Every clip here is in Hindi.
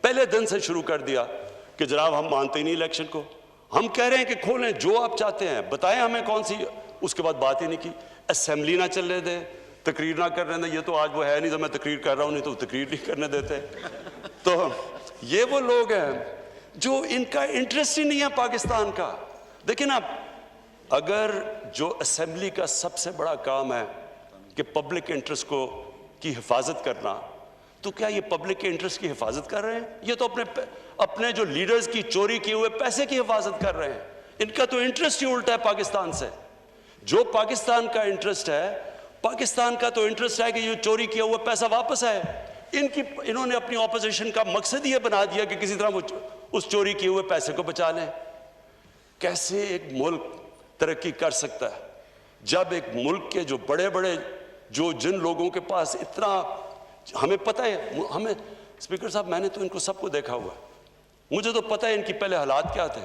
पहले दिन से शुरू कर दिया कि जनाब हम मानते ही नहीं इलेक्शन को, हम कह रहे हैं कि खोलें जो आप चाहते हैं, बताएं हमें कौन सी। उसके बाद बात ही नहीं की। असेंबली ना चलने दें, तकरीर ना करने दें, ये तो आज वो है नहीं तो मैं तकरीर कर रहा हूँ, नहीं तो तकरीर नहीं करने देते। तो ये वो लोग हैं जो इनका इंटरेस्ट ही नहीं है पाकिस्तान का। देखिए ना, अगर जो असेंबली का सबसे बड़ा काम है कि पब्लिक इंटरेस्ट को की हिफाजत करना, तो क्या ये पब्लिक के इंटरेस्ट की हिफाजत कर रहे हैं? ये तो अपने जो लीडर्स की चोरी किए हुए पैसे की हिफाजत कर रहे हैं। इनका तो इंटरेस्ट ही उल्टा है पाकिस्तान से। जो पाकिस्तान का इंटरेस्ट है, पाकिस्तान का तो इंटरेस्ट है कि ये चोरी किया हुआ पैसा वापस आए। इन्होंने अपनी ऑपोजिशन का मकसद ये बना दिया कि किसी तरह वो उस चोरी किए हुए पैसे को बचा लें। कैसे एक मुल्क तरक्की कर सकता है जब एक मुल्क के जो बड़े बड़े जिन लोगों के पास इतना, हमें पता है, हमें स्पीकर साहब मैंने तो इनको सबको देखा हुआ है, मुझे तो पता है इनकी पहले हालात क्या थे।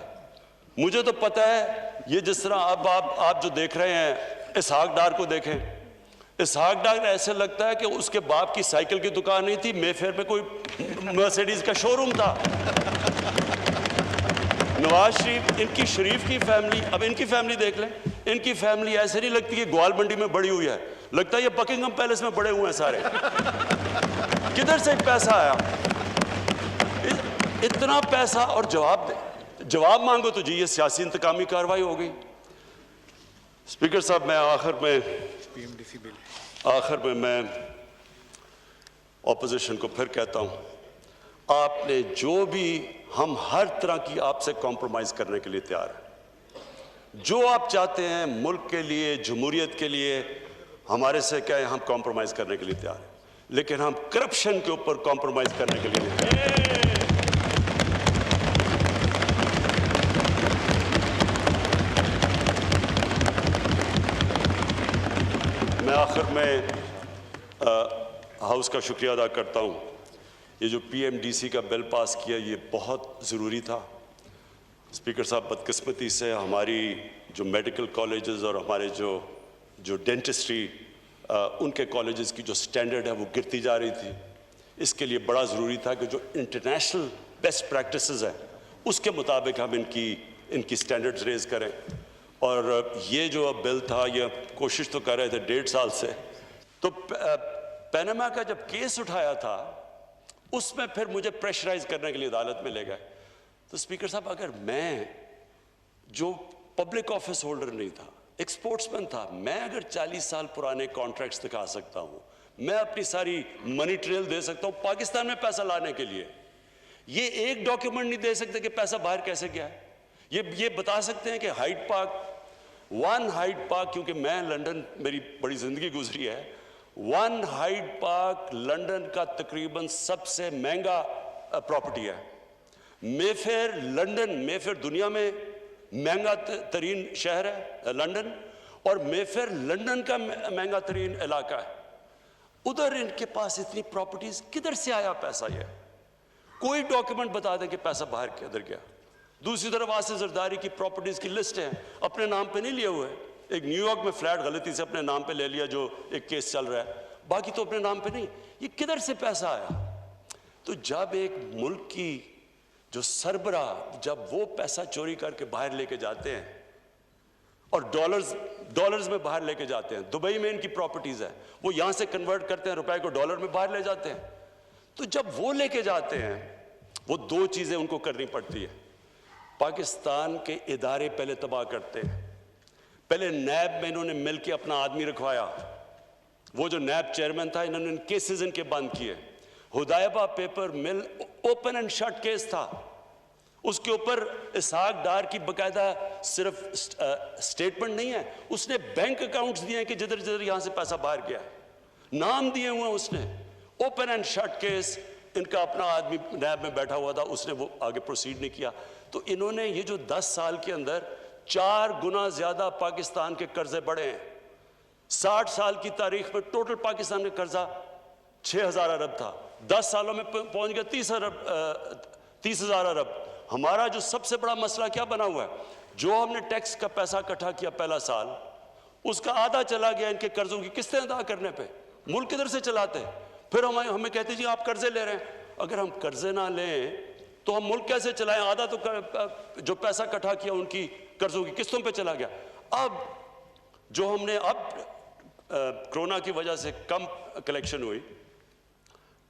मुझे तो पता है ये जिस तरह अब आप जो देख रहे हैं, इसहाक डार को देखें। इसहाक डार ऐसे लगता है कि उसके बाप की साइकिल की दुकान नहीं थी, मेफेयर में कोई मर्सिडीज का शोरूम था। नवाज शरीफ, इनकी शरीफ की फैमिली, अब इनकी फैमिली देख लें, इनकी फैमिली ऐसे नहीं लगती कि ग्वाल मंडी में बड़ी हुई है, लगता है ये बकिंगम पैलेस में बड़े हुए हैं सारे। किधर से पैसा आया इतना पैसा? और जवाब मांगो तो जी ये सियासी इंतकामी कार्रवाई हो गई। स्पीकर साहब, मैं आखिर में मैं ऑपोजिशन को फिर कहता हूं, आपने जो भी, हम हर तरह की आपसे कॉम्प्रोमाइज करने के लिए तैयार हैं। जो आप चाहते हैं मुल्क के लिए, जमहूरियत के लिए, हमारे से क्या है, हम कॉम्प्रोमाइज करने के लिए तैयार हैं, लेकिन हम करप्शन के ऊपर कॉम्प्रोमाइज करने के लिए नहीं तैयार। मैं आखिर में हाउस का शुक्रिया अदा करता हूं। ये जो PMDC का बिल पास किया, ये बहुत ज़रूरी था। स्पीकर साहब, बदकिस्मती से हमारी जो मेडिकल कॉलेजेस और हमारे जो डेंटिस्ट्री उनके कॉलेजेस की जो स्टैंडर्ड है वो गिरती जा रही थी। इसके लिए बड़ा ज़रूरी था कि जो इंटरनेशनल बेस्ट प्रैक्टिसेस हैं उसके मुताबिक हम इनकी स्टैंडर्ड्स रेज़ करें। और ये जो अब बिल था, ये कोशिश तो कर रहे थे 1.5 साल से। तो पैनामा का जब केस उठाया था, उसमें फिर मुझे प्रेशराइज करने के लिए अदालत में ले गए। तो स्पीकर साहब, अगर मैं जो पब्लिक ऑफिस होल्डर नहीं था, एक स्पोर्ट्समैन था, मैं अगर 40 साल पुराने कॉन्ट्रैक्ट्स दिखा सकता हूं, मैं अपनी सारी मनी ट्रेल दे सकता हूं पाकिस्तान में पैसा लाने के लिए, ये एक डॉक्यूमेंट नहीं दे सकते कि पैसा बाहर कैसे गया है। ये बता सकते हैं कि Hyde Park, one Hyde Park, क्योंकि मैं लंदन, मेरी बड़ी जिंदगी गुजरी है, वन हाइड पार्क लंदन का तकरीबन सबसे महंगा प्रॉपर्टी है। मेफेयर लंदन, मेफेयर दुनिया में महंगा तरीन शहर है लंदन, और मेफेयर लंदन का महंगा तरीन इलाका है। उधर इनके पास इतनी प्रॉपर्टीज, किधर से आया पैसा? ये कोई डॉक्यूमेंट बता दें कि पैसा बाहर किधर गया। दूसरी तरफ आसिफ जरदारी की प्रॉपर्टीज की लिस्ट है, अपने नाम पे नहीं लिए हुए। एक न्यूयॉर्क में फ्लैट गलती से अपने नाम पे ले लिया, जो एक केस चल रहा है, बाकी तो अपने नाम पे नहीं। ये किधर से पैसा आया? तो जब एक मुल्क की जो सरबरा, जब वो पैसा चोरी करके बाहर लेके जाते हैं और डॉलर्स में बाहर लेके जाते हैं, दुबई में इनकी प्रॉपर्टीज है, वो यहां से कन्वर्ट करते हैं, रुपए को डॉलर में बाहर ले जाते हैं। तो जब वो लेके जाते हैं, वो दो चीजें उनको करनी पड़ती है। पाकिस्तान के इदारे पहले तबाह करते हैं। पहले नैब में इन्होंने मिलकर अपना आदमी रखवाया, वो जो नैब चेयरमैन था, इन्होंने केसेस इनके बंद किए। हुदायबा paper mill open and shut case था, उसके ऊपर इसहाक डार की बकायदा सिर्फ स्टेटमेंट नहीं है, उसने बैंक अकाउंट्स दिए हैं कि जिधर जिधर यहां से पैसा बाहर गया, नाम दिए हुए उसने। ओपन एंड शट केस, इनका अपना आदमी नैब में बैठा हुआ था, उसने वो आगे प्रोसीड नहीं किया। तो इन्होंने ये जो 10 साल के अंदर 4 गुना ज्यादा पाकिस्तान के कर्जे बढ़े हैं। 60 साल की तारीख में टोटल पाकिस्तान का कर्जा 6,000 अरब था, 10 सालों में पहुंच गया 30,000 अरब। हमारा जो सबसे बड़ा मसला क्या बना हुआ है, जो हमने टैक्स का पैसा इकट्ठा किया पहला साल, उसका आधा चला गया इनके कर्जों की किस्तें अदा करने पे। मुल्क किधर से चलाते? फिर हमें कहते जी आप कर्जे ले रहे हैं। अगर हम कर्जे ना लें तो हम मुल्क कैसे चलाएं? आधा तो जो पैसा इकट्ठा किया उनकी कर्जों की किस्तों पे चला गया। अब जो हमने कोरोना की वजह से कम कलेक्शन हुई,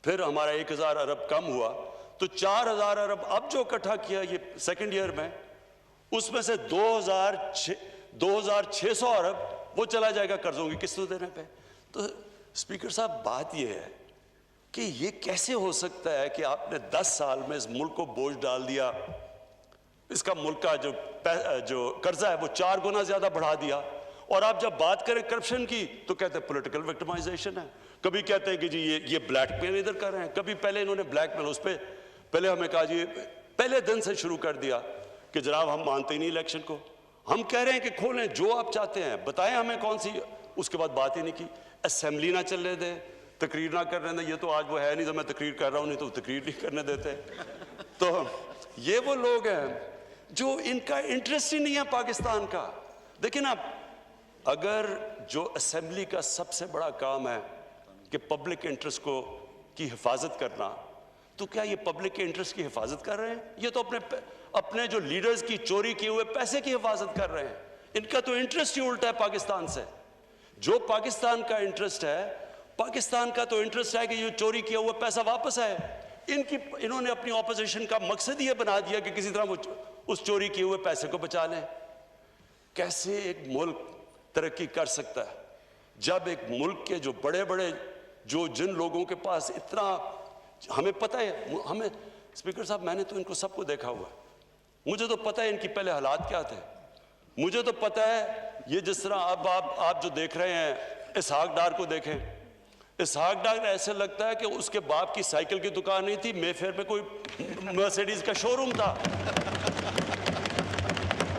फिर हमारा 1000 अरब कम हुआ, तो 4000 अरब अब जो इकट्ठा किया ये सेकेंड ईयर में, उसमें से 2600 अरब वो चला जाएगा कर्जों की किस्तों देने पे। तो स्पीकर साहब, बात ये है कि ये कैसे हो सकता है कि आपने 10 साल में इस मुल्क को बोझ डाल दिया, इसका मुल्क का जो कर्जा है वो 4 गुना ज्यादा बढ़ा दिया, और आप जब बात करें करप्शन की तो कहते हैं पॉलिटिकल विक्टिमाइजेशन है। कभी कहते हैं कि जी ये ब्लैकमेल इधर कर रहे हैं, कभी पहले इन्होंने ब्लैकमेल उस पर पहले हमें कहा जी पहले दिन से शुरू कर दिया कि जनाब हम मानते ही नहीं इलेक्शन को, हम कह रहे हैं कि खोलें जो आप चाहते हैं, बताएं हमें कौन सी, उसके बाद बात ही नहीं की। असेंबली ना चलने दें, तकरीर ना करने दें, ये तो आज वो है नहीं तो मैं तकरीर कर रहा हूं, नहीं तो तकरीर नहीं करने देते। तो ये वो लोग हैं जो इनका इंटरेस्ट ही नहीं है पाकिस्तान का। देखिए ना, अगर जो असेंबली का सबसे बड़ा काम है कि पब्लिक इंटरेस्ट की हिफाजत करना, तो क्या ये पब्लिक के इंटरेस्ट की हिफाजत कर रहे हैं? ये तो अपने जो लीडर्स की चोरी किए हुए पैसे की हिफाजत कर रहे हैं। इनका तो इंटरेस्ट ही उल्टा है पाकिस्तान से। जो पाकिस्तान का इंटरेस्ट है, पाकिस्तान का तो इंटरेस्ट है कि ये चोरी किया हुआ पैसा वापस आए। इन्होंने अपनी ऑपोजिशन का मकसद ये बना दिया कि किसी तरह वो उस चोरी किए हुए पैसे को बचा लें। कैसे एक मुल्क तरक्की कर सकता है जब एक मुल्क के जो बड़े बड़े जिन लोगों के पास इतना, हमें पता है, हमें स्पीकर साहब मैंने तो इनको सबको देखा हुआ है, मुझे तो पता है इनकी पहले हालात क्या थे, मुझे तो पता है ये जिस तरह अब आप जो देख रहे हैं इसहाक डार को देखें, इसहाक डार ऐसे लगता है कि उसके बाप की साइकिल की दुकान नहीं थी, मेफेयर में कोई मर्सिडीज का शोरूम था।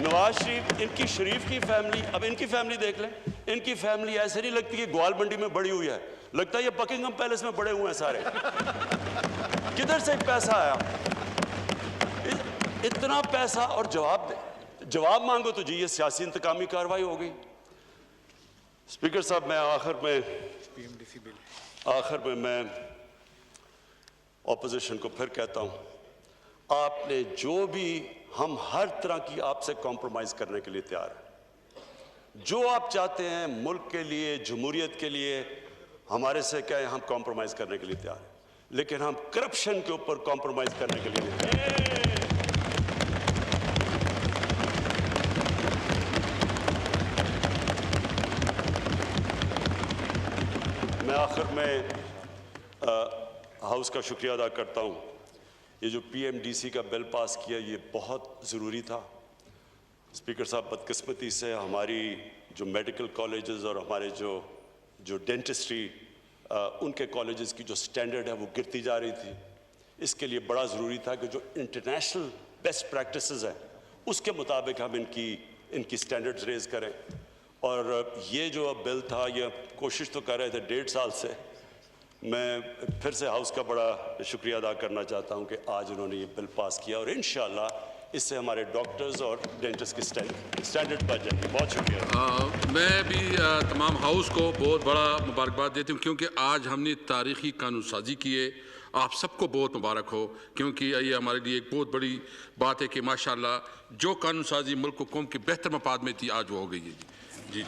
नवाज शरीफ, इनकी शरीफ की फैमिली, अब इनकी फैमिली देख लें, इनकी फैमिली ऐसे नहीं लगती कि ग्वाल मंडी में बड़ी हुई है, लगता है ये बकिंगम पैलेस में बड़े हुए हैं सारे। किधर से पैसा आया? इतना पैसा, और जवाब मांगो तो जी ये सियासी इंतकामी कार्रवाई हो गई। स्पीकर साहब, मैं आखिर में मैं ऑपोजिशन को फिर कहता हूं, आपने जो भी, हम हर तरह की आपसे कॉम्प्रोमाइज करने के लिए तैयार हैं। जो आप चाहते हैं मुल्क के लिए, जमहूरियत के लिए, हमारे से कहें, हम कॉम्प्रोमाइज करने के लिए तैयार हैं, लेकिन हम करप्शन के ऊपर कॉम्प्रोमाइज करने के लिए नहीं तैयार। मैं आखिर में हाउस का शुक्रिया अदा करता हूं। ये जो PMDC का बिल पास किया ये बहुत ज़रूरी था। स्पीकर साहब, बदकिस्मती से हमारी जो मेडिकल कॉलेजेस और हमारे जो डेंटिस्ट्री उनके कॉलेजेस की जो स्टैंडर्ड है वो गिरती जा रही थी। इसके लिए बड़ा ज़रूरी था कि जो इंटरनेशनल बेस्ट प्रैक्टिसेस हैं उसके मुताबिक हम इनकी स्टैंडर्ड्स रेज़ करें। और ये जो अब बिल था, ये कोशिश तो कर रहे थे 1.5 साल से। मैं फिर से हाउस का बड़ा शुक्रिया अदा करना चाहता हूं कि आज उन्होंने ये बिल पास किया, और इंशाअल्लाह इससे हमारे डॉक्टर्स और डेंटिस्ट की स्टैंडर्ड बढ़ जाएगी। बहुत शुक्रिया। मैं भी तमाम हाउस को बहुत बड़ा मुबारकबाद देती हूँ, क्योंकि आज हमने तारीख़ी कानून साजी की है। आप सबको बहुत मुबारक हो, क्योंकि ये हमारे लिए एक बहुत बड़ी बात है कि माशाअल्लाह जो कानून साजी मुल्क को कौम के बेहतर मफाद में थी आज वो हो गई है। जी।